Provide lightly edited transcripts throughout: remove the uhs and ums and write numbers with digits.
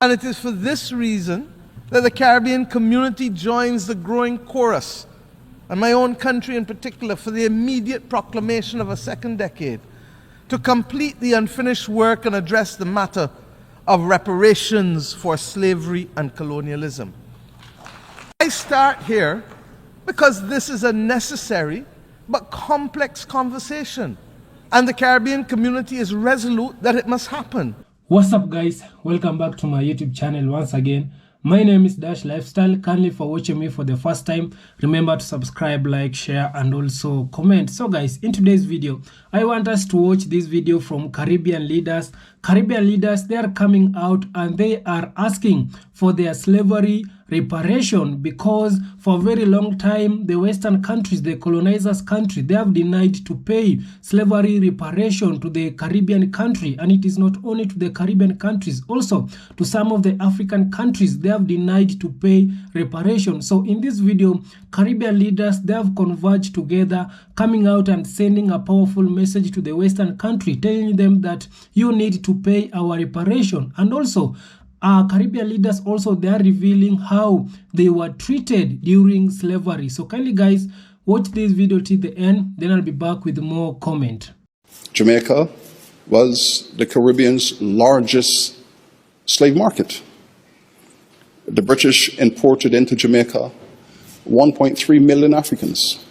And it is for this reason that the Caribbean community joins the growing chorus, and my own country in particular, for the immediate proclamation of a second decade to complete the unfinished work and address the matter of reparations for slavery and colonialism. I start here because this is a necessary but complex conversation, and the Caribbean community is resolute that it must happen. What's up, guys? Welcome back to my YouTube channel once again. My name is Dash Lifestyle. Kindly for watching me for the first time, remember to subscribe, like, share, and also comment. So guys, in today's video, I want us to watch this video from Caribbean leaders. Caribbean leaders, they are coming out and they are asking for their slavery reparation, because for a very long time the Western countries, the colonizers country, they have denied to pay slavery reparation to the Caribbean country. And it is not only to the Caribbean countries, also to some of the African countries, they have denied to pay reparation. So in this video, Caribbean leaders, they have converged together, coming out and sending a powerful message to the Western country, telling them that you need to pay our reparation. And also Caribbean leaders also, they are revealing how they were treated during slavery. So kindly guys, watch this video till the end, then I'll be back with more comment. Jamaica was the Caribbean's largest slave market. The British imported into Jamaica 1.3 million Africans.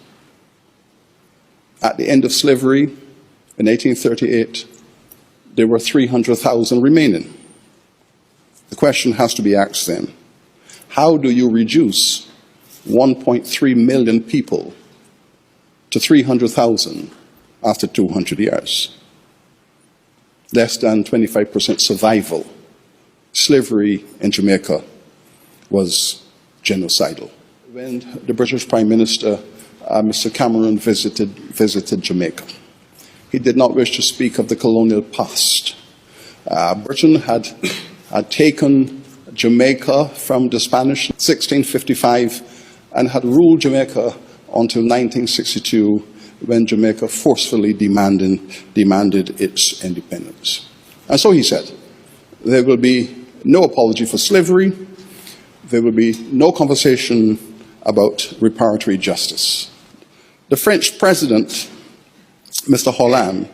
At the end of slavery in 1838, there were 300,000 remaining. The question has to be asked then, how do you reduce 1.3 million people to 300,000 after 200 years? Less than 25% survival. Slavery in Jamaica was genocidal. When the British Prime Minister, Mr. Cameron, visited Jamaica, he did not wish to speak of the colonial past. Britain had taken Jamaica from the Spanish in 1655 and had ruled Jamaica until 1962, when Jamaica forcefully demanded its independence. And so he said, there will be no apology for slavery, there will be no conversation about reparatory justice. The French president, Mr. Hollande,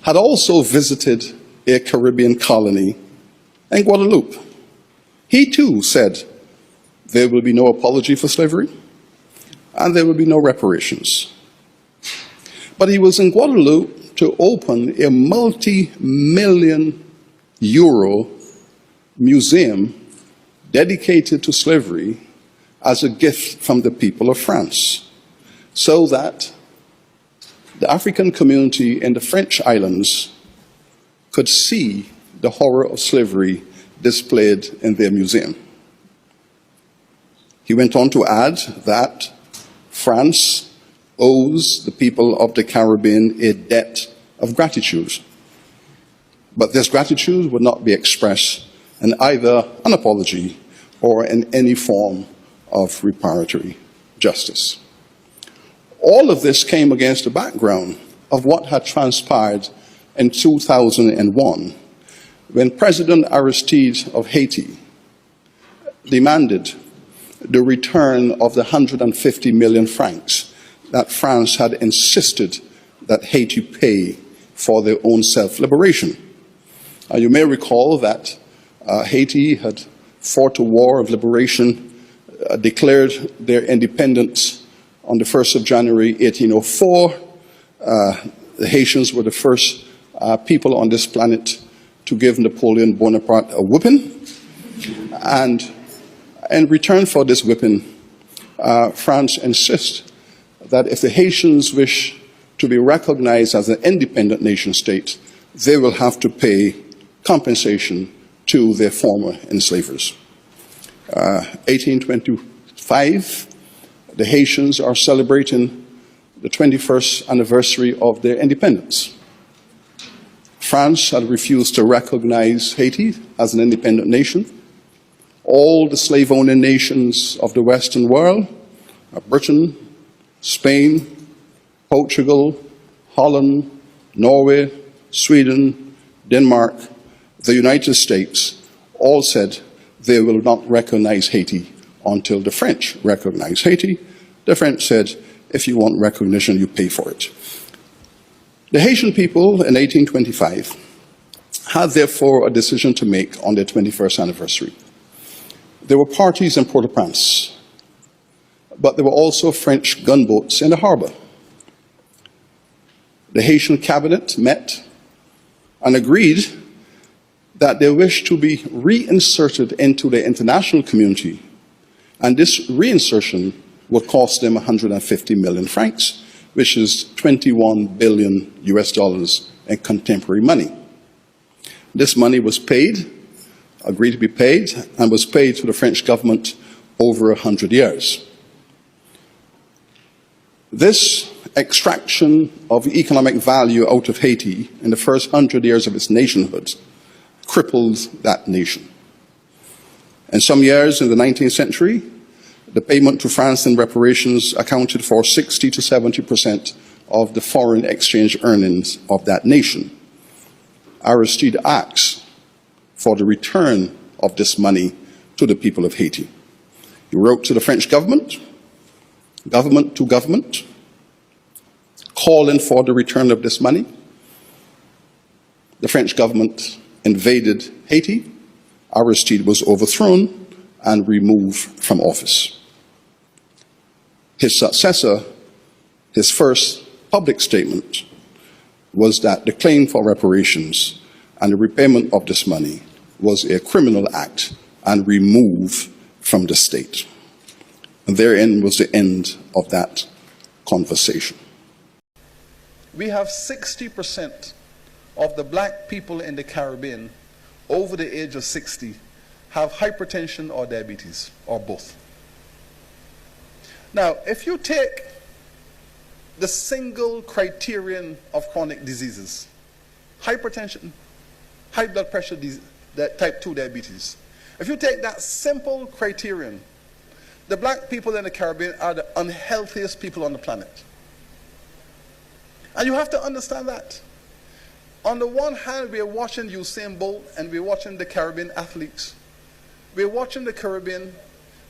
had also visited a Caribbean colony in Guadeloupe. He too said there will be no apology for slavery and there will be no reparations. But he was in Guadeloupe to open a multi-million euro museum dedicated to slavery as a gift from the people of France, so that the African community in the French islands could see the horror of slavery displayed in their museum. He went on to add that France owes the people of the Caribbean a debt of gratitude. But this gratitude would not be expressed in either an apology or in any form of reparatory justice. All of this came against the background of what had transpired in 2001, when President Aristide of Haiti demanded the return of the 150 million francs that France had insisted that Haiti pay for their own self-liberation. You may recall that Haiti had fought a war of liberation, declared their independence on the 1st of January 1804. The Haitians were the first people on this planet to give Napoleon Bonaparte a whipping. And in return for this whipping, France insists that if the Haitians wish to be recognized as an independent nation state, they will have to pay compensation to their former enslavers. 1825, the Haitians are celebrating the 21st anniversary of their independence. France had refused to recognize Haiti as an independent nation. All the slave-owning nations of the Western world, Britain, Spain, Portugal, Holland, Norway, Sweden, Denmark, the United States, all said they will not recognize Haiti until the French recognize Haiti. The French said, if you want recognition, you pay for it. The Haitian people in 1825 had therefore a decision to make on their 21st anniversary. There were parties in Port-au-Prince, but there were also French gunboats in the harbor. The Haitian cabinet met and agreed that they wished to be reinserted into the international community, and this reinsertion would cost them 150 million francs, which is 21 billion US dollars in contemporary money. This money was paid, agreed to be paid, and was paid to the French government over 100 years. This extraction of economic value out of Haiti in the first 100 years of its nationhood crippled that nation. In some years in the 19th century, the payment to France in reparations accounted for 60 to 70% of the foreign exchange earnings of that nation. Aristide asks for the return of this money to the people of Haiti. He wrote to the French government, government to government, calling for the return of this money. The French government invaded Haiti. Aristide was overthrown and removed from office. His successor, his first public statement, was that the claim for reparations and the repayment of this money was a criminal act and removed from the state. And therein was the end of that conversation. We have 60% of the black people in the Caribbean over the age of 60 have hypertension or diabetes, or both. Now, if you take the single criterion of chronic diseases, hypertension, high blood pressure, type 2 diabetes, if you take that simple criterion, the black people in the Caribbean are the unhealthiest people on the planet. And you have to understand that. On the one hand, we are watching Usain Bolt and we're watching the Caribbean athletes. We're watching the Caribbean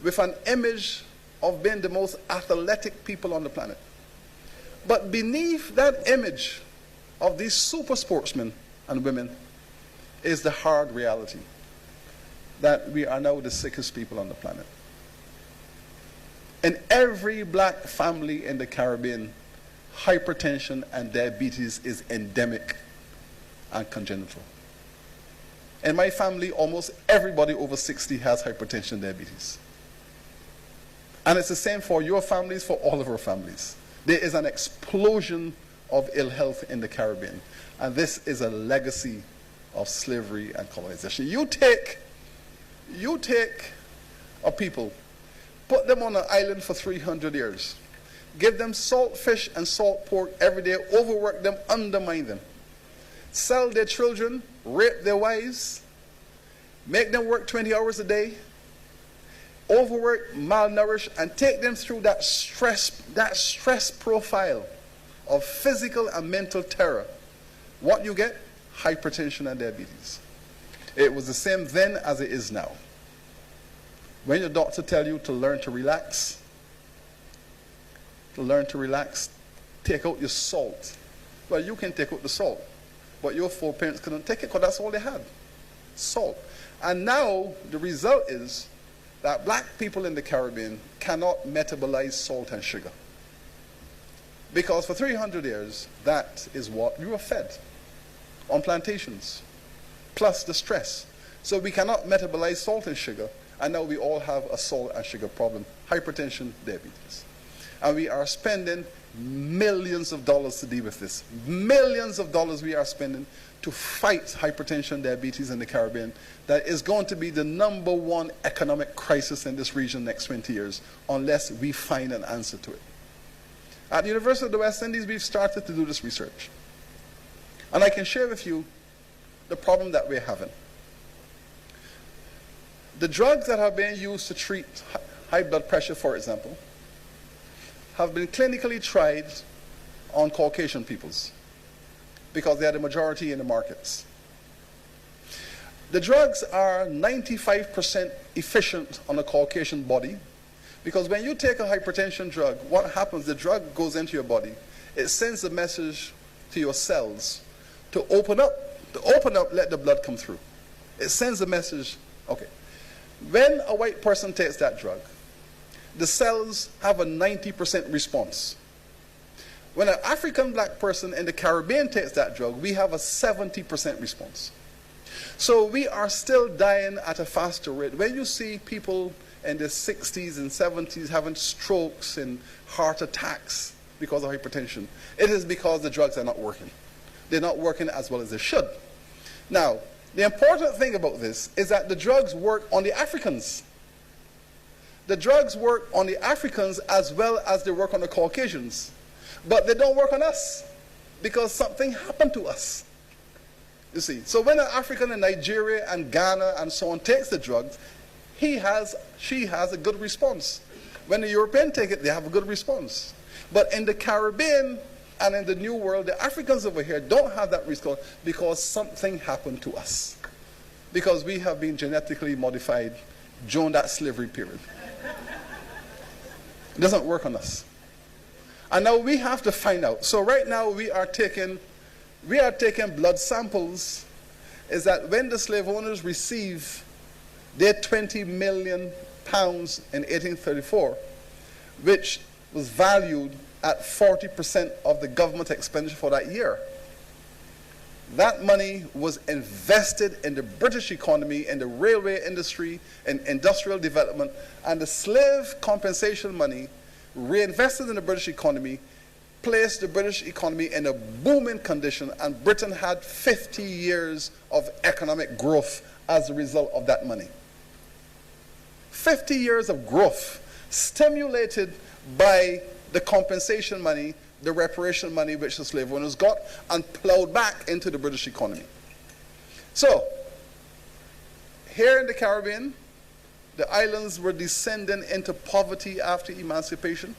with an image of being the most athletic people on the planet. But beneath that image of these super sportsmen and women is the hard reality that we are now the sickest people on the planet. In every black family in the Caribbean, hypertension and diabetes is endemic and congenital. In my family, almost everybody over 60 has hypertension and diabetes. And it's the same for your families, for all of our families. There is an explosion of ill health in the Caribbean. And this is a legacy of slavery and colonization. You take a people, put them on an island for 300 years, give them salt fish and salt pork every day, overwork them, undermine them, sell their children, rape their wives, make them work 20 hours a day, overwork, malnourish, and take them through that stress profile of physical and mental terror. What you get? Hypertension and diabetes. It was the same then as it is now. When your doctor tells you to learn to relax, take out your salt. Well, you can take out the salt, but your foreparents couldn't take it because that's all they had, salt. And now the result is that black people in the Caribbean cannot metabolize salt and sugar. Because for 300 years, that is what we were fed on plantations, plus the stress. So we cannot metabolize salt and sugar, and now we all have a salt and sugar problem, hypertension, diabetes. And we are spending millions of dollars to deal with this. Millions of dollars we are spending to fight hypertension, diabetes in the Caribbean. That is going to be the #1 economic crisis in this region next 20 years, unless we find an answer to it. At the University of the West Indies, we've started to do this research. And I can share with you the problem that we're having. The drugs that have been used to treat high blood pressure, for example, have been clinically tried on Caucasian peoples because they are the majority in the markets. The drugs are 95% efficient on a Caucasian body, because when you take a hypertension drug, what happens, the drug goes into your body, it sends a message to your cells to open up, let the blood come through. It sends a message, okay. When a white person takes that drug, the cells have a 90% response. When an African black person in the Caribbean takes that drug, we have a 70% response. So we are still dying at a faster rate. When you see people in the 60s and 70s having strokes and heart attacks because of hypertension, it is because the drugs are not working. They're not working as well as they should. Now, the important thing about this is that the drugs work on the Africans. The drugs work on the Africans as well as they work on the Caucasians. But they don't work on us because something happened to us. You see, so when an African in Nigeria and Ghana and so on takes the drugs, she has a good response. When the European take it, they have a good response. But in the Caribbean and in the New World, the Africans over here don't have that response because something happened to us. Because we have been genetically modified during that slavery period. It doesn't work on us. And now we have to find out. So right now we are taking blood samples. Is that when the slave owners receive their 20 million pounds in 1834, which was valued at 40% of the government expenditure for that year, that money was invested in the British economy, in the railway industry, in industrial development, and the slave compensation money reinvested in the British economy placed the British economy in a booming condition, and Britain had 50 years of economic growth as a result of that money. 50 years of growth stimulated by the compensation money, the reparation money which the slave owners got, and plowed back into the British economy. So, here in the Caribbean, the islands were descending into poverty after emancipation.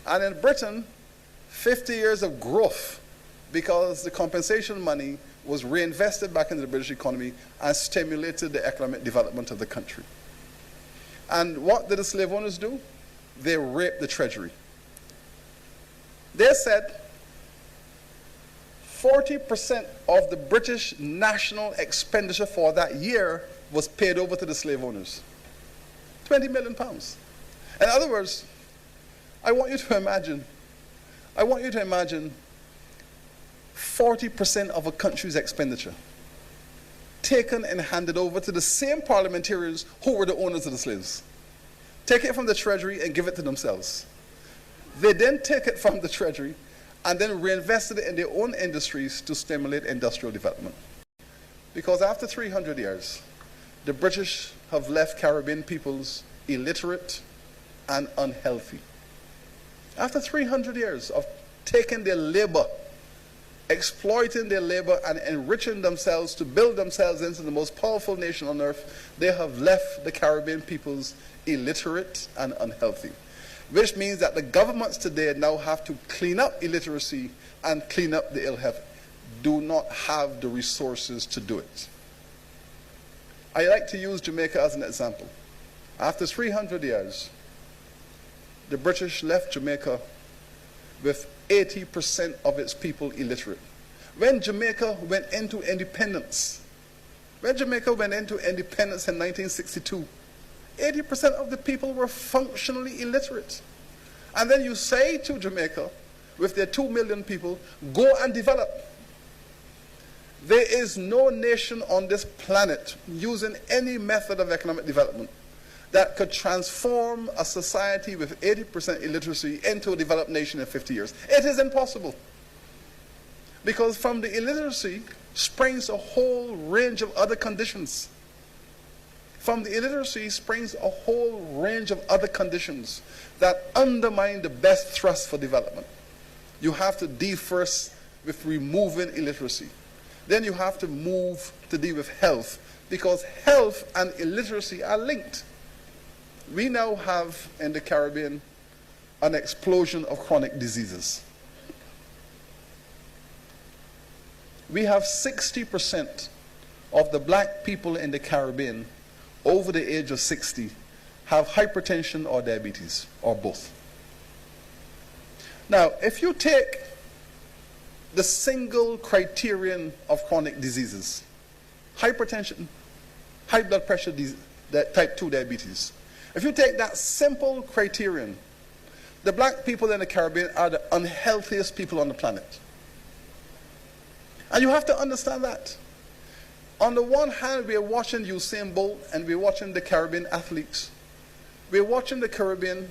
And in Britain, 50 years of growth because the compensation money was reinvested back into the British economy and stimulated the economic development of the country. And what did the slave owners do? They raped the treasury. They said 40% of the British national expenditure for that year was paid over to the slave owners. 20 million pounds. In other words, I want you to imagine 40% of a country's expenditure taken and handed over to the same parliamentarians who were the owners of the slaves. Take it from the treasury and give it to themselves. They then take it from the treasury and then reinvested it in their own industries to stimulate industrial development. Because after 300 years, the British have left Caribbean peoples illiterate and unhealthy. After 300 years of taking their labor, exploiting their labor and enriching themselves to build themselves into the most powerful nation on earth, they have left the Caribbean peoples illiterate and unhealthy. Which means that the governments today now have to clean up illiteracy and clean up the ill health. Do not have the resources to do it. I like to use Jamaica as an example. After 300 years, the British left Jamaica with 80% of its people illiterate. When Jamaica went into independence, in 1962, 80% of the people were functionally illiterate. And then you say to Jamaica, with their 2 million people, go and develop. There is no nation on this planet using any method of economic development that could transform a society with 80% illiteracy into a developed nation in 50 years. It is impossible. Because from the illiteracy springs a whole range of other conditions. From the illiteracy springs a whole range of other conditions that undermine the best thrust for development. You have to deal first with removing illiteracy. Then you have to move to deal with health, because health and illiteracy are linked. We now have in the Caribbean an explosion of chronic diseases. We have 60% of the black people in the Caribbean over the age of 60 have hypertension or diabetes, or both. Now, if you take the single criterion of chronic diseases, hypertension, high blood pressure, type 2 diabetes, if you take that simple criterion, the black people in the Caribbean are the unhealthiest people on the planet. And you have to understand that. On the one hand, we are watching Usain Bolt and we're watching the Caribbean athletes. We're watching the Caribbean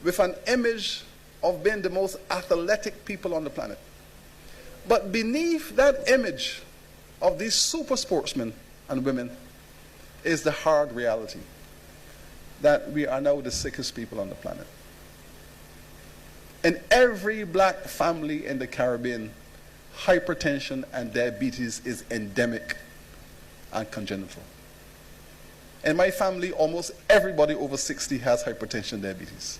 with an image of being the most athletic people on the planet. But beneath that image of these super sportsmen and women is the hard reality that we are now the sickest people on the planet. In every black family in the Caribbean, hypertension and diabetes is endemic and congenital. In my family, almost everybody over 60 has hypertension and diabetes.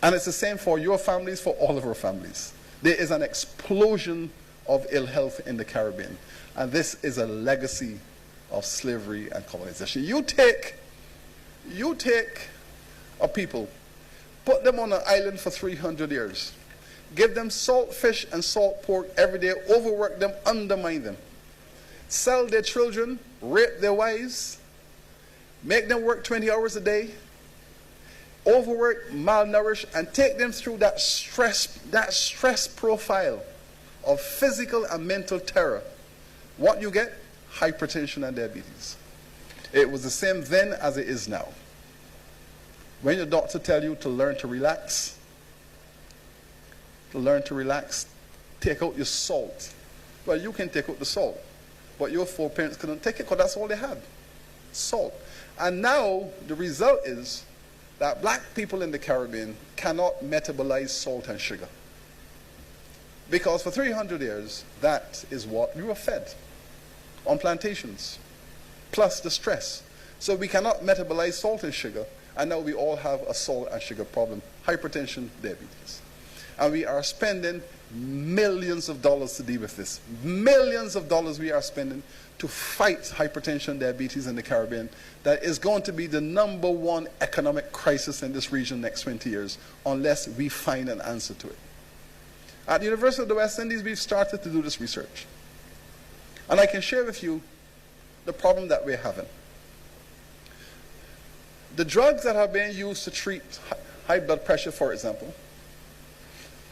And it's the same for your families, for all of our families. There is an explosion of ill health in the Caribbean. And this is a legacy of slavery and colonization. You take a people, put them on an island for 300 years, give them salt fish and salt pork every day, overwork them, undermine them, sell their children, rape their wives, make them work 20 hours a day, overwork, malnourish, and take them through that stress profile of physical and mental terror. What you get? Hypertension and diabetes. It was the same then as it is now. When your doctor tells you to learn to relax, take out your salt. Well, you can take out the salt, but your foreparents couldn't take it because that's all they had, salt. And now the result is that black people in the Caribbean cannot metabolize salt and sugar. Because for 300 years, that is what we were fed on plantations, plus the stress. So we cannot metabolize salt and sugar, and now we all have a salt and sugar problem, hypertension, diabetes. And we are spending millions of dollars to deal with this. Millions of dollars we are spending to fight hypertension, diabetes in the Caribbean. That is going to be the #1 economic crisis in this region next 20 years, unless we find an answer to it. At the University of the West Indies, we've started to do this research. And I can share with you the problem that we're having. The drugs that are being used to treat high blood pressure, for example,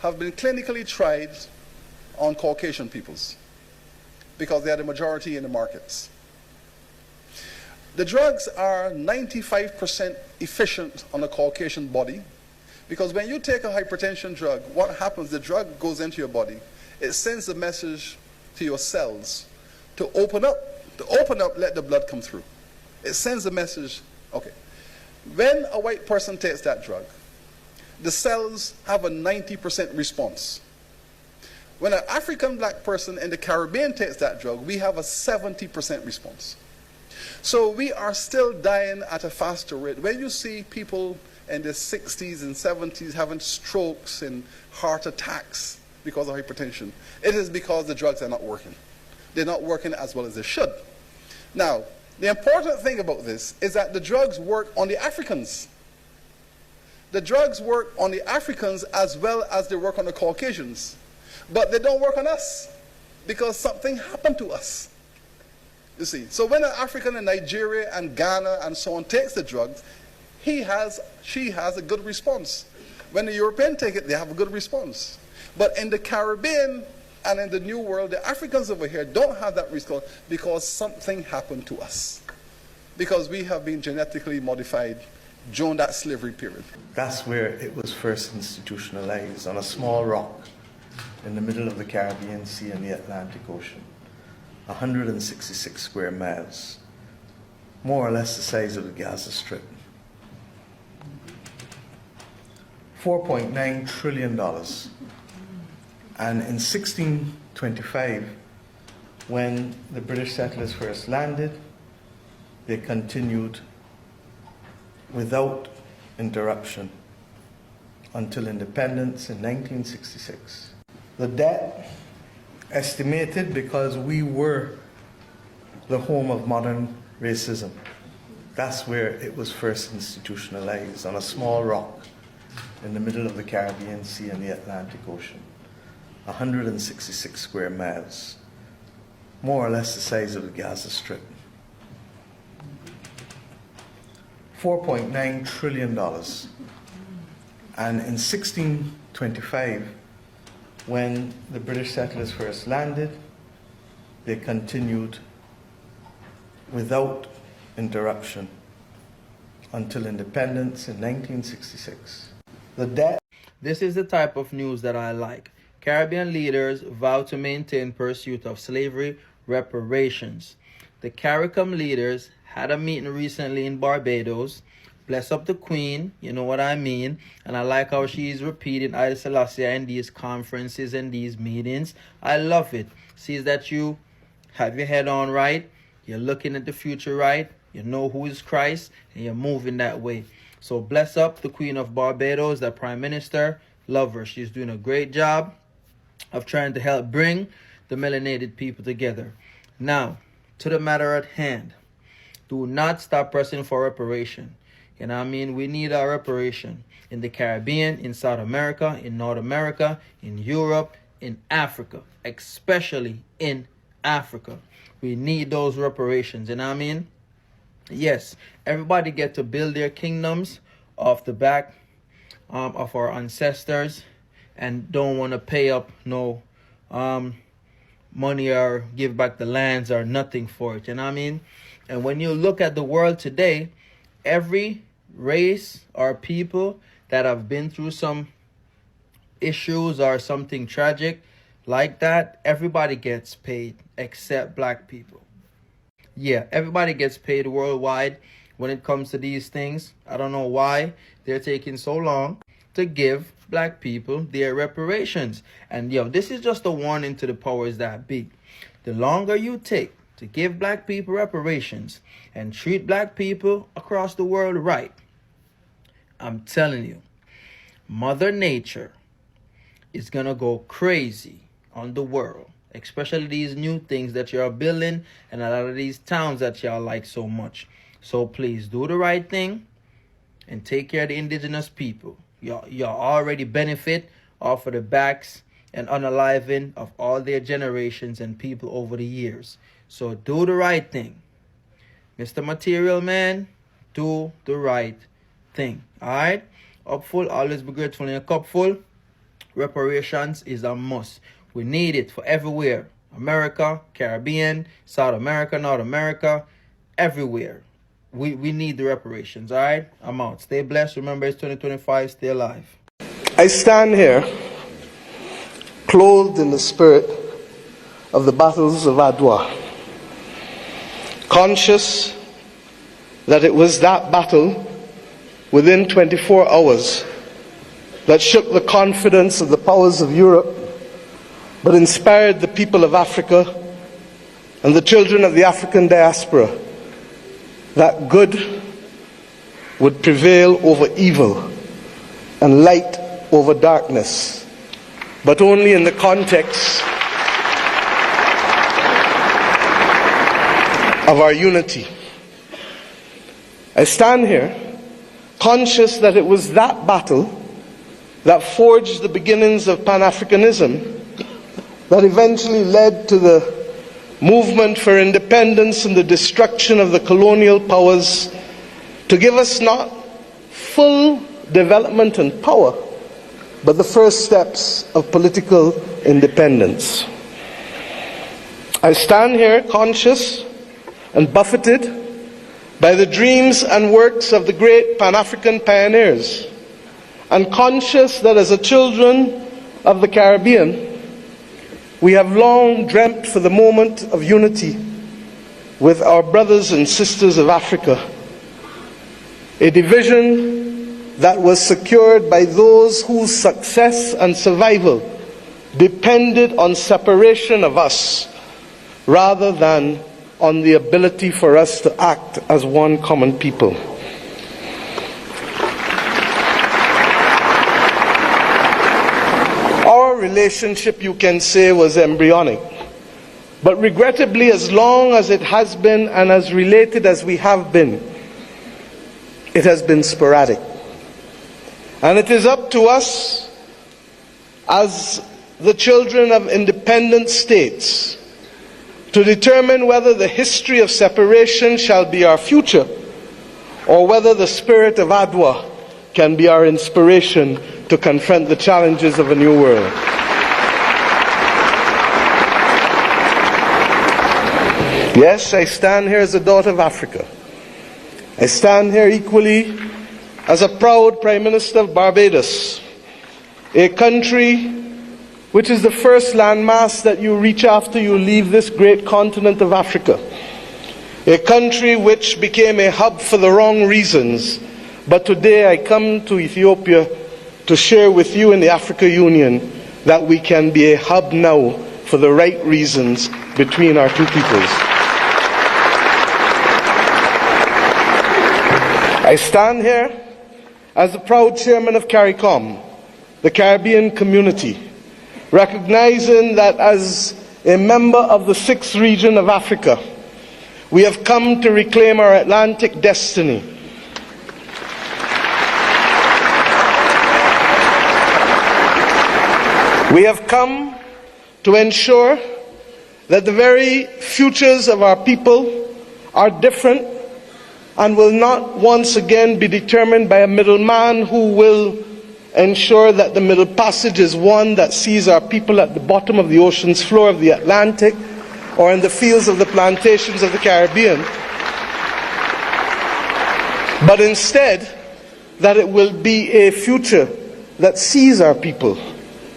have been clinically tried on Caucasian peoples because they are the majority in the markets. The drugs are 95% efficient on a Caucasian body because when you take a hypertension drug, what happens, the drug goes into your body, it sends a message to your cells to open up, let the blood come through. It sends a message, okay. When a white person takes that drug, the cells have a 90% response. When an African black person in the Caribbean takes that drug, we have a 70% response. So we are still dying at a faster rate. When you see people in their 60s and 70s having strokes and heart attacks because of hypertension, it is because the drugs are not working. They're not working as well as they should. Now, the important thing about this is that the drugs work on the Africans. The drugs work on the Africans as well as they work on the Caucasians. But they don't work on us because something happened to us. You see, so when an African in Nigeria and Ghana and so on takes the drugs, she has a good response. When the European take it, they have a good response. But in the Caribbean and in the New World, the Africans over here don't have that response because something happened to us. Because we have been genetically modified during that slavery period. That's where it was first institutionalized, on a small rock in the middle of the Caribbean Sea and the Atlantic Ocean. 166 square miles, more or less the size of the Gaza Strip. $4.9 trillion. And in 1625, when the British settlers first landed, they continued without interruption until independence in 1966. The debt estimated, because we were the home of modern racism. That's where it was first institutionalized, on a small rock in the middle of the Caribbean Sea and the Atlantic Ocean. 166 square miles, more or less the size of the Gaza Strip. $4.9 trillion. And in 1625, when the British settlers first landed, they continued without interruption until independence in 1966. The debt. This is the type of news that I like. Caribbean leaders vow to maintain pursuit of slavery reparations. The CARICOM leaders had a meeting recently in Barbados. Bless up the Queen, you know what I mean. And I like how she's repeating Haile Selassie in these conferences and these meetings. I love it. Sees that you have your head on right. You're looking at the future right. You know who is Christ. And you're moving that way. So bless up the Queen of Barbados, the Prime Minister. Love her. She's doing a great job of trying to help bring the melanated people together. Now, to the matter at hand. Do not stop pressing for reparation. You know what I mean? We need our reparation in the Caribbean, in South America, in North America, in Europe, in Africa, especially in Africa. We need those reparations. You know what I mean? Yes, everybody get to build their kingdoms off the back of our ancestors and don't want to pay up no money or give back the lands or nothing for it. You know what I mean? And when you look at the world today, every race or people that have been through some issues or something tragic like that, everybody gets paid except black people. Yeah, everybody gets paid worldwide when it comes to these things. I don't know why they're taking so long to give black people their reparations. And this is just a warning to the powers that be. The longer you take to give black people reparations and treat black people across the world right, I'm telling you, Mother Nature is gonna go crazy on the world, especially these new things that you're building and a lot of these towns that y'all like so much. So please do the right thing and take care of the indigenous people. Y'all already benefit off of the backs and unaliving of all their generations and people over the years. So do the right thing. Mr. Material Man, do the right thing. Alright? Up full, always be grateful in a cup full. Reparations is a must. We need it for everywhere. America, Caribbean, South America, North America, everywhere. We need the reparations, all right? I'm out. Stay blessed. Remember, it's 2025. Stay alive. I stand here clothed in the spirit of the battles of Adwa, conscious that it was that battle within 24 hours that shook the confidence of the powers of Europe, but inspired the people of Africa and the children of the African diaspora that good would prevail over evil and light over darkness, but only in the context of our unity. I stand here conscious that it was that battle that forged the beginnings of Pan-Africanism that eventually led to the movement for independence and the destruction of the colonial powers to give us not full development and power, but the first steps of political independence. I stand here conscious and buffeted by the dreams and works of the great Pan-African pioneers, and conscious that as a children of the Caribbean, we have long dreamt for the moment of unity with our brothers and sisters of Africa, a division that was secured by those whose success and survival depended on separation of us rather than on the ability for us to act as one common people. Our relationship, you can say, was embryonic. But regrettably, as long as it has been and as related as we have been, it has been sporadic. And it is up to us as the children of independent states to determine whether the history of separation shall be our future or whether the spirit of Adwa can be our inspiration to confront the challenges of a new world. Yes, I stand here as a daughter of Africa. I stand here equally as a proud Prime Minister of Barbados, a country which is the first landmass that you reach after you leave this great continent of Africa. A country which became a hub for the wrong reasons, but today I come to Ethiopia to share with you in the Africa Union that we can be a hub now for the right reasons between our two peoples. I stand here as the proud chairman of CARICOM, the Caribbean community, recognizing that as a member of the 6th region of Africa, we have come to reclaim our Atlantic destiny. We have come to ensure that the very futures of our people are different and will not once again be determined by a middleman who will ensure that the Middle Passage is one that sees our people at the bottom of the ocean's floor of the Atlantic or in the fields of the plantations of the Caribbean, but instead that it will be a future that sees our people,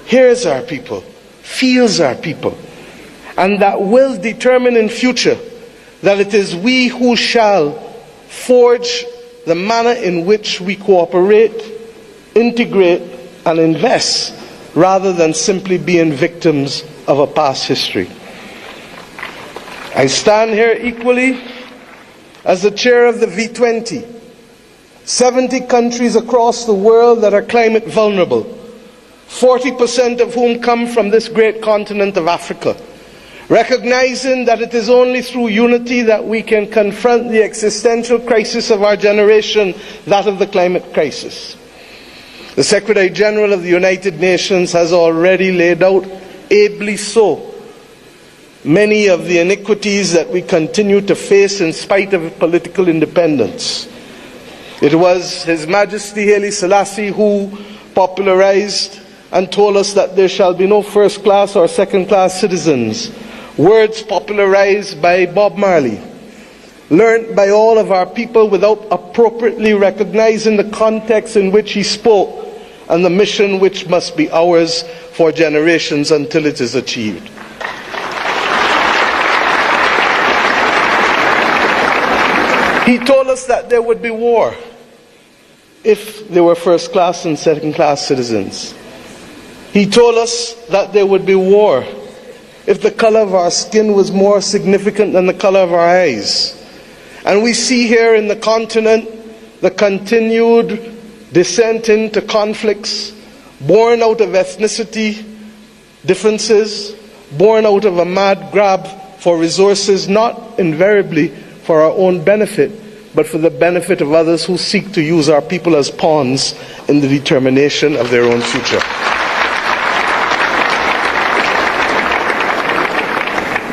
hears our people, feels our people, and that will determine in future that it is we who shall forge the manner in which we cooperate, integrate, and invest, rather than simply being victims of a past history. I stand here equally as the chair of the V20, 70 countries across the world that are climate vulnerable, 40% of whom come from this great continent of Africa, recognizing that it is only through unity that we can confront the existential crisis of our generation, that of the climate crisis. The Secretary General of the United Nations has already laid out, ably so, many of the iniquities that we continue to face in spite of political independence. It was His Majesty Haile Selassie who popularized and told us that there shall be no first-class or second-class citizens. Words popularized by Bob Marley, learnt by all of our people without appropriately recognizing the context in which he spoke and the mission which must be ours for generations until it is achieved. He told us that there would be war if there were first-class and second-class citizens. He told us that there would be war if the color of our skin was more significant than the color of our eyes. And we see here in the continent the continued descent into conflicts, born out of ethnicity differences, born out of a mad grab for resources, not invariably for our own benefit, but for the benefit of others who seek to use our people as pawns in the determination of their own future.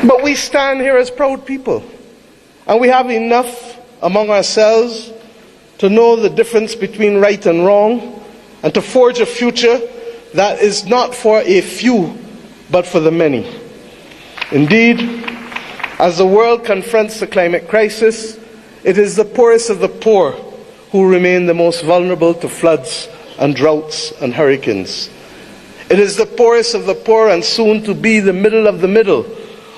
But we stand here as proud people, and we have enough among ourselves to know the difference between right and wrong, and to forge a future that is not for a few, but for the many. Indeed, as the world confronts the climate crisis, it is the poorest of the poor who remain the most vulnerable to floods and droughts and hurricanes. It is the poorest of the poor, and soon to be the middle of the middle,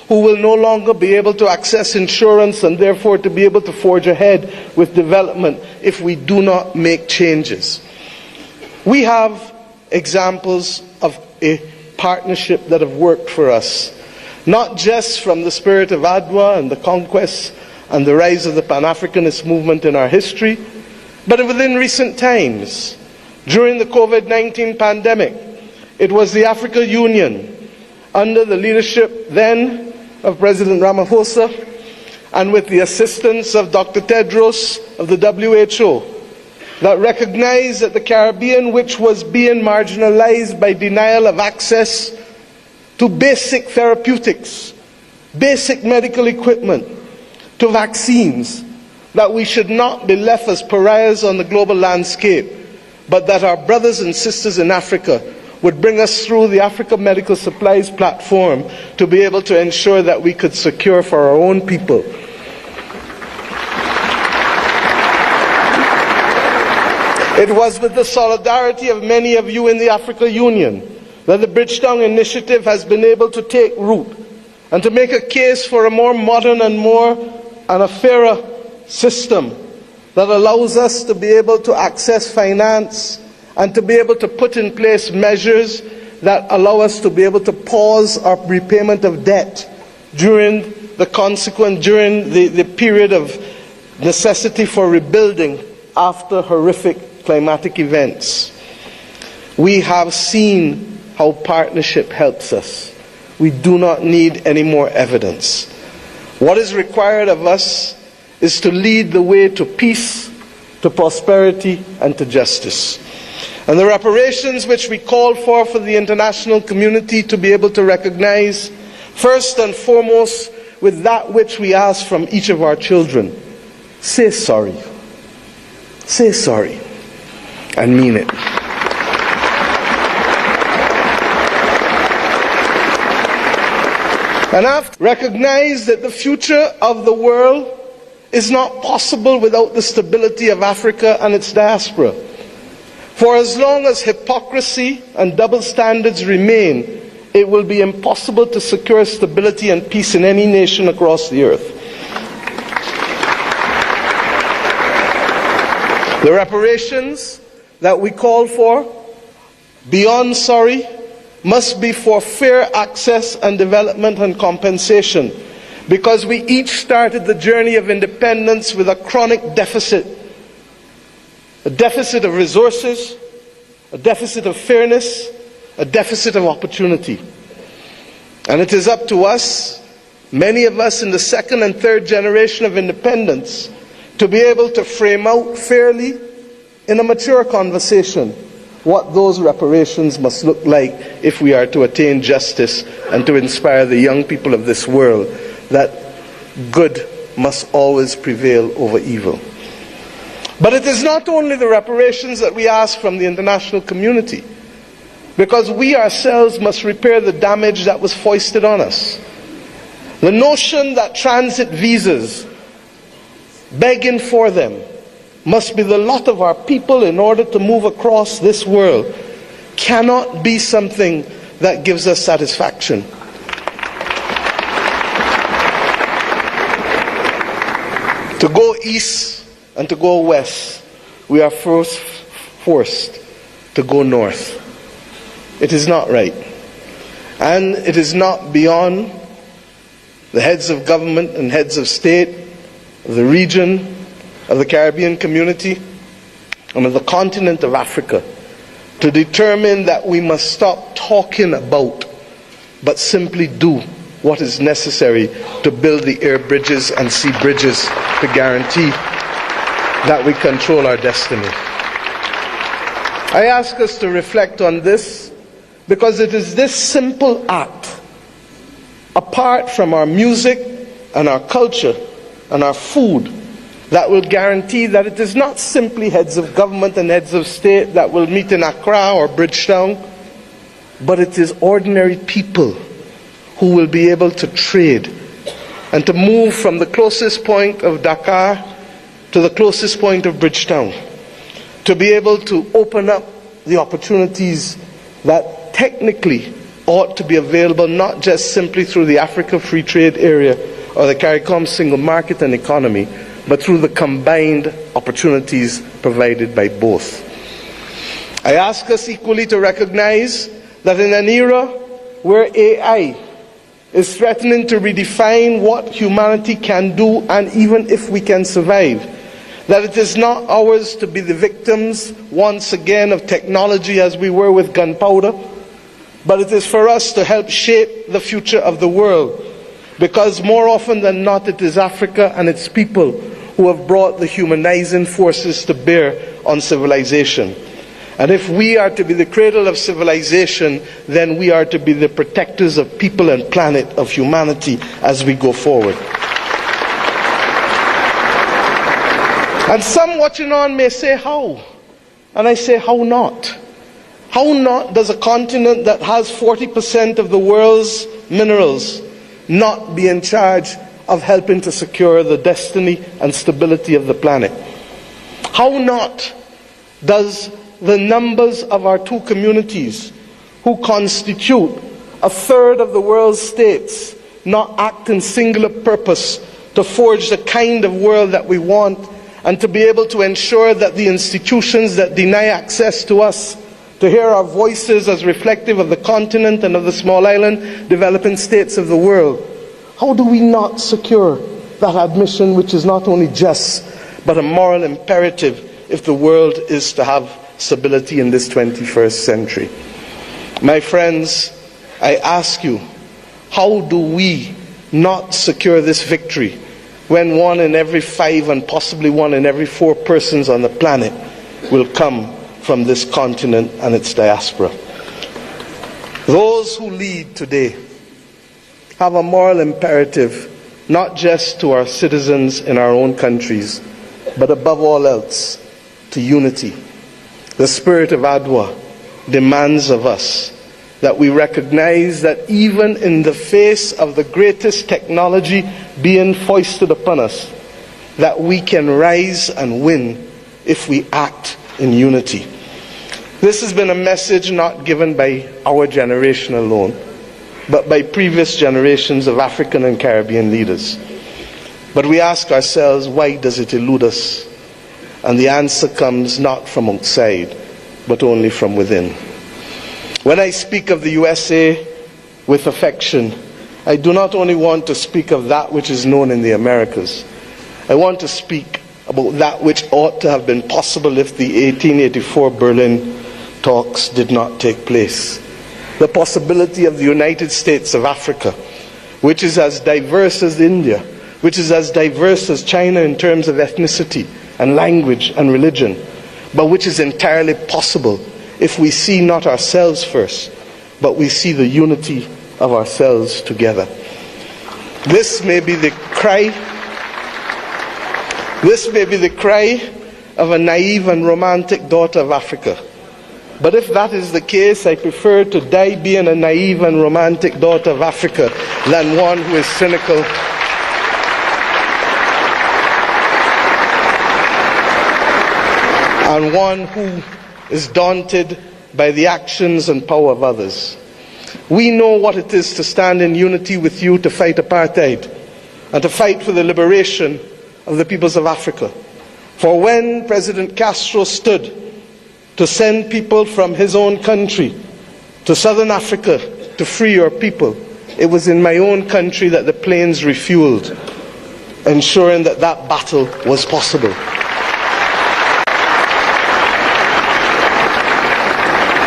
who will no longer be able to access insurance and therefore to be able to forge ahead with development if we do not make changes. We have examples of a partnership that have worked for us, not just from the spirit of Adwa and the conquest and the rise of the Pan-Africanist movement in our history, but within recent times. During the COVID-19 pandemic, it was the African Union, under the leadership then of President Ramaphosa and with the assistance of Dr. Tedros of the WHO, that recognized that the Caribbean, which was being marginalized by denial of access to basic therapeutics, basic medical equipment, to vaccines, that we should not be left as pariahs on the global landscape, but that our brothers and sisters in Africa would bring us through the Africa Medical Supplies platform to be able to ensure that we could secure for our own people. It was with the solidarity of many of you in the Africa Union that the Bridgetown Initiative has been able to take root and to make a case for a more modern and a fairer system that allows us to be able to access finance and to be able to put in place measures that allow us to be able to pause our repayment of debt during the period of necessity for rebuilding after horrific climatic events. We have seen how partnership helps us. We do not need any more evidence. What is required of us is to lead the way to peace, to prosperity, and to justice. And the reparations which we call for the international community to be able to recognize, first and foremost, with that which we ask from each of our children: say sorry. Say sorry. And mean it. And after, recognize that the future of the world is not possible without the stability of Africa and its diaspora. For as long as hypocrisy and double standards remain, it will be impossible to secure stability and peace in any nation across the earth. The reparations that we call for, beyond sorry, must be for fair access and development and compensation, because we each started the journey of independence with a chronic deficit. A deficit of resources, a deficit of fairness, a deficit of opportunity. And it is up to us, many of us in the second and third generation of independence, to be able to frame out fairly in a mature conversation what those reparations must look like if we are to attain justice and to inspire the young people of this world that good must always prevail over evil. But it is not only the reparations that we ask from the international community, because we ourselves must repair the damage that was foisted on us. The notion that transit visas, begging for them, must be the lot of our people in order to move across this world cannot be something that gives us satisfaction. To go east and to go west, we are first forced to go north. It is not right. And it is not beyond the heads of government and heads of state of the region, of the Caribbean community, and of the continent of Africa to determine that we must stop talking about, but simply do what is necessary to build the air bridges and sea bridges to guarantee that we control our destiny. I ask us to reflect on this because it is this simple act, apart from our music and our culture and our food, that will guarantee that it is not simply heads of government and heads of state that will meet in Accra or Bridgetown, but it is ordinary people who will be able to trade and to move from the closest point of Dakar to the closest point of Bridgetown, to be able to open up the opportunities that technically ought to be available not just simply through the Africa Free Trade Area or the CARICOM single market and economy, but through the combined opportunities provided by both. I ask us equally to recognize that in an era where AI is threatening to redefine what humanity can do and even if we can survive, that it is not ours to be the victims once again of technology as we were with gunpowder, but it is for us to help shape the future of the world because more often than not it is Africa and its people who have brought the humanizing forces to bear on civilization. And if we are to be the cradle of civilization, then we are to be the protectors of people and planet, of humanity, as we go forward. And some watching on may say, how? And I say, how not? How not does a continent that has 40% of the world's minerals not be in charge of helping to secure the destiny and stability of the planet? How not does the numbers of our two communities, who constitute a third of the world's states, not act in singular purpose to forge the kind of world that we want, and to be able to ensure that the institutions that deny access to us, to hear our voices as reflective of the continent and of the small island developing states of the world, how do we not secure that admission, which is not only just, but a moral imperative if the world is to have stability in this 21st century? My friends, I ask you, how do we not secure this victory when 1 in every 5 and possibly 1 in every 4 persons on the planet will come from this continent and its diaspora? Those who lead today have a moral imperative, not just to our citizens in our own countries, but above all else, to unity. The spirit of Adwa demands of us that we recognize that even in the face of the greatest technology being foisted upon us, that we can rise and win if we act in unity. This has been a message not given by our generation alone, but by previous generations of African and Caribbean leaders. But we ask ourselves, why does it elude us? And the answer comes not from outside, but only from within. When I speak of the USA with affection, I do not only want to speak of that which is known in the Americas. I want to speak about that which ought to have been possible if the 1884 Berlin talks did not take place. The possibility of the United States of Africa, which is as diverse as India, which is as diverse as China in terms of ethnicity and language and religion, but which is entirely possible if we see not ourselves first, but we see the unity of ourselves together. This may be the cry of a naive and romantic daughter of Africa. But if that is the case, I prefer to die being a naive and romantic daughter of Africa than one who is cynical and one who is daunted by the actions and power of others. We know what it is to stand in unity with you to fight apartheid and to fight for the liberation of the peoples of Africa. For when President Castro stood to send people from his own country to southern Africa to free your people, it was in my own country that the planes refueled, ensuring that that battle was possible.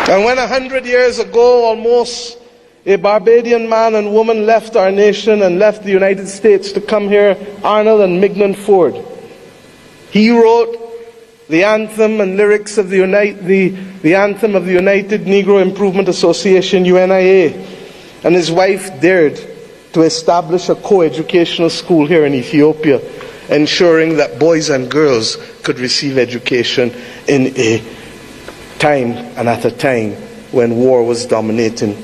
And when 100 years ago, almost, a Barbadian man and woman left our nation and left the United States to come here, Arnold and Mignon Ford, he wrote the anthem and lyrics of the anthem of the United Negro Improvement Association, UNIA, and his wife dared to establish a co-educational school here in Ethiopia, ensuring that boys and girls could receive education in a time and at a time when war was dominating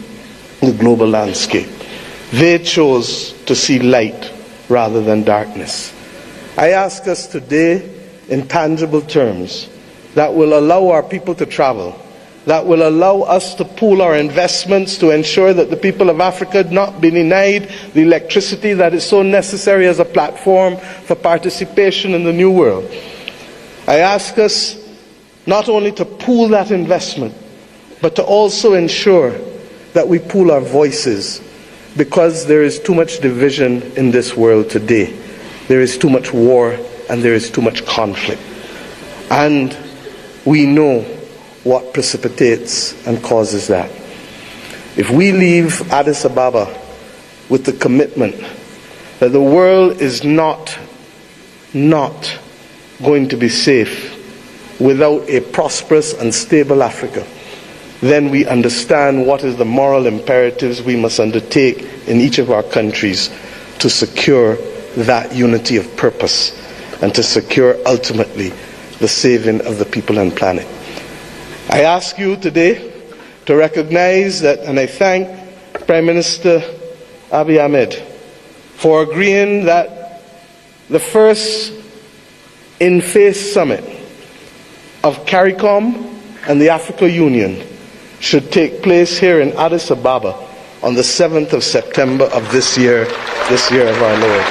the global landscape. They chose to see light rather than darkness. I ask us today, in tangible terms, that will allow our people to travel, that will allow us to pool our investments to ensure that the people of Africa not be denied the electricity that is so necessary as a platform for participation in the new world. I ask us not only to pool that investment, but to also ensure that we pool our voices, because there is too much division in this world today. There is too much war and there is too much conflict. And we know what precipitates and causes that. If we leave Addis Ababa with the commitment that the world is not going to be safe without a prosperous and stable Africa, then we understand what is the moral imperatives we must undertake in each of our countries to secure that unity of purpose and to secure ultimately the saving of the people and planet. I ask you today to recognize that, and I thank Prime Minister Abiy Ahmed for agreeing that the first in-face summit of CARICOM and the Africa Union should take place here in Addis Ababa on the 7th of September of this year of our Lord.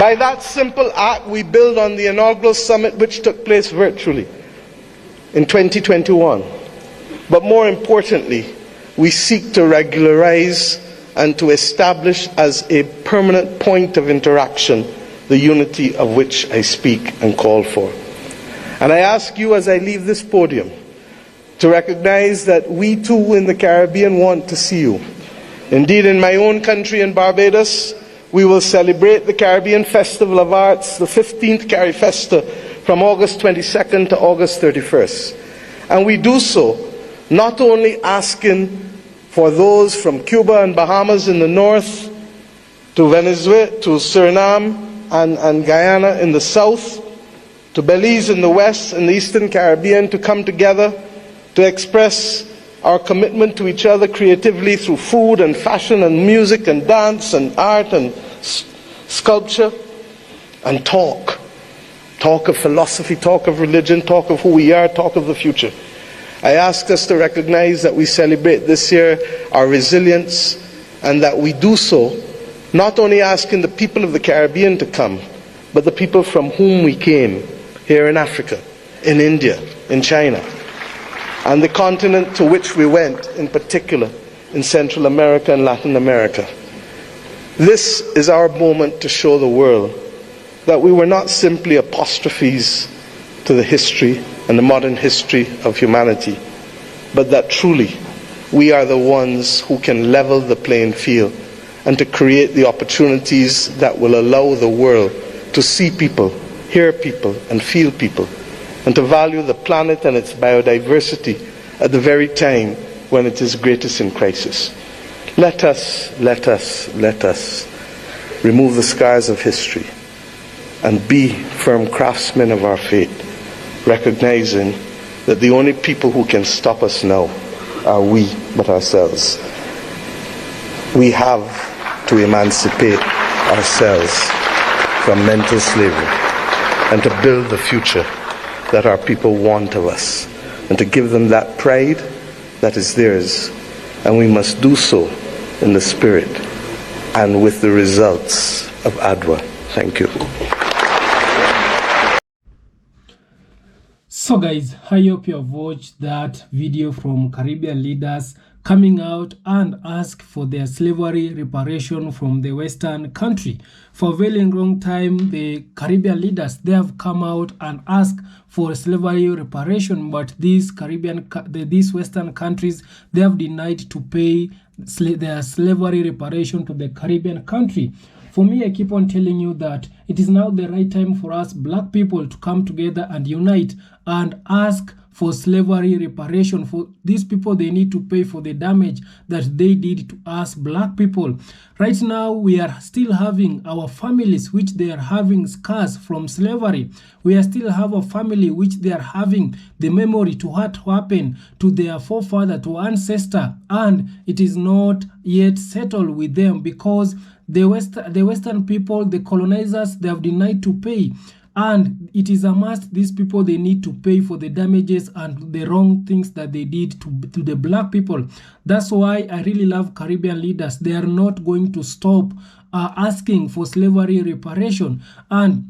By that simple act, we build on the inaugural summit which took place virtually in 2021. But more importantly, we seek to regularize and to establish as a permanent point of interaction the unity of which I speak and call for. And I ask you as I leave this podium to recognize that we too in the Caribbean want to see you. Indeed, in my own country in Barbados, we will celebrate the Caribbean Festival of Arts, the 15th CariFesta, from August 22nd to August 31st. And we do so not only asking for those from Cuba and Bahamas in the north, to Venezuela, to Suriname and Guyana in the south, to Belize in the west and the Eastern Caribbean to come together to express our commitment to each other creatively through food and fashion and music and dance and art and sculpture, and talk of philosophy, talk of religion, talk of who we are, talk of the future. I ask us to recognize that we celebrate this year our resilience, and that we do so not only asking the people of the Caribbean to come, but the people from whom we came here in Africa, in India, in China, and the continent to which we went, in particular in Central America and Latin America. This is our moment to show the world that we were not simply apostrophes to the history and the modern history of humanity, but that truly we are the ones who can level the playing field and to create the opportunities that will allow the world to see people, hear people, and feel people, and to value the planet and its biodiversity at the very time when it is greatest in crisis. Let us remove the scars of history and be firm craftsmen of our fate, recognizing that the only people who can stop us now are we but ourselves. We have to emancipate ourselves from mental slavery and to build the future that our people want of us, and to give them that pride that is theirs. And we must do so in the spirit and with the results of ADWA. Thank you. So guys, I hope you have watched that video from Caribbean leaders coming out and ask for their slavery reparation from the Western country. For a very long time, the Caribbean leaders, they have come out and asked for slavery reparation, but these Western countries, they have denied to pay their slavery reparation to the Caribbean country. For me, I keep on telling you that it is now the right time for us black people to come together and unite and ask for slavery reparation. For these people, they need to pay for the damage that they did to us black people. Right now, we are still having our families which they are having scars from slavery. We are still have a family which they are having the memory to what happened to their forefather, to ancestor, and it is not yet settled with them because the Western people, the colonizers, they have denied to pay. And it is a must, these people, they need to pay for the damages and the wrong things that they did to the black people. That's why I really love Caribbean leaders. They are not going to stop asking for slavery reparation. And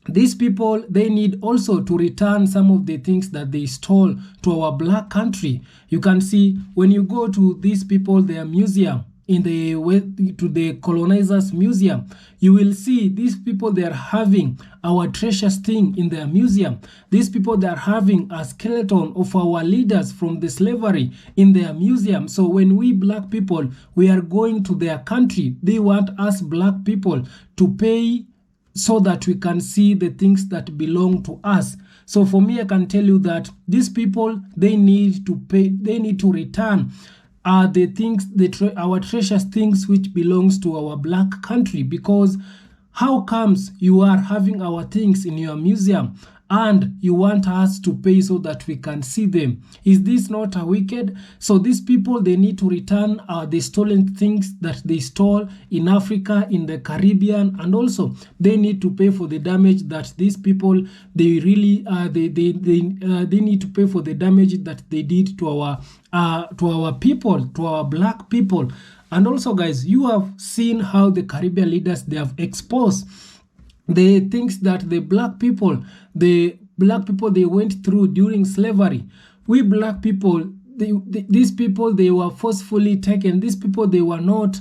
these people, they need also to return some of the things that they stole to our black country. You can see when you go to these people, their museum, in the way to the colonizers museum, you will see these people, they are having our treasures thing in their museum. These people, they are having a skeleton of our leaders from the slavery in their museum. So when we black people, we are going to their country, they want us black people to pay so that we can see the things that belong to us. So for me, I can tell you that these people, they need to pay, they need to return the things, our treasures things which belongs to our black country. Because how comes you are having our things in your museum and you want us to pay so that we can see them? Is this not a wicked? So these people, they need to return the stolen things that they stole in Africa, in the Caribbean, and also they need to pay for the damage that these people, they really they need to pay for the damage that they did to our people, to our black people. And also, guys, you have seen how the Caribbean leaders, they have exposed the things that the black people they went through during slavery. We black people, these people, they were forcefully taken. These people, they were not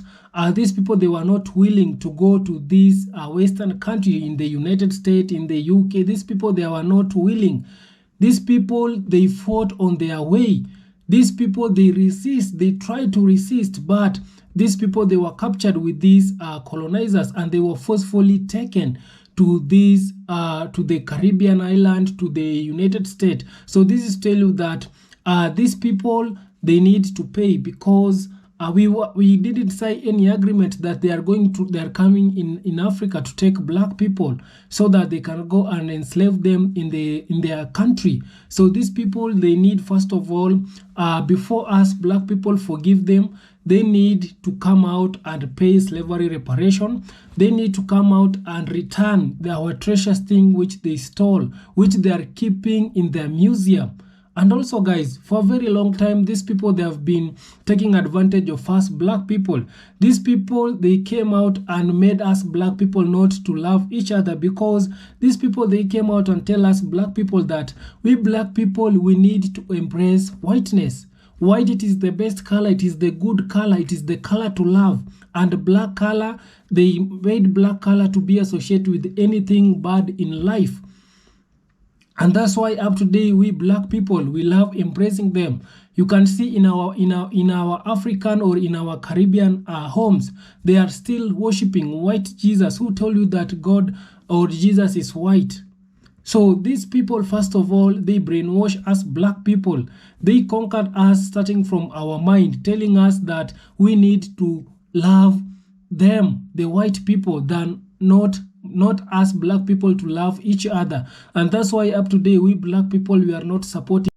willing to go to this Western country, in the United States, in the UK. These people, they were not willing. These people, they fought on their way. These people, they resist, they try to resist, but these people, they were captured with these colonizers, and they were forcefully taken to these to the Caribbean island, to the United States. So this is to tell you that these people, they need to pay, because we didn't sign any agreement that they are coming in Africa to take black people so that they can go and enslave them in their country. So these people, they need, first of all, before us black people forgive them, they need to come out and pay slavery reparation. They need to come out and return our treasures thing which they stole, which they are keeping in their museum. And also, guys, for a very long time, these people, they have been taking advantage of us black people. These people, they came out and made us black people not to love each other, because these people, they came out and tell us black people that we black people, we need to embrace whiteness. White, it is the best color, it is the good color, it is the color to love. And black color, they made black color to be associated with anything bad in life. And that's why up to today, we black people, we love embracing them. You can see in our African or in our Caribbean homes, they are still worshiping white Jesus. Who told you that God or Jesus is white? So these people, first of all, they brainwash us black people. They conquered us starting from our mind, telling us that we need to love them, the white people, than not us black people to love each other. And that's why up to today, we black people, we are not supporting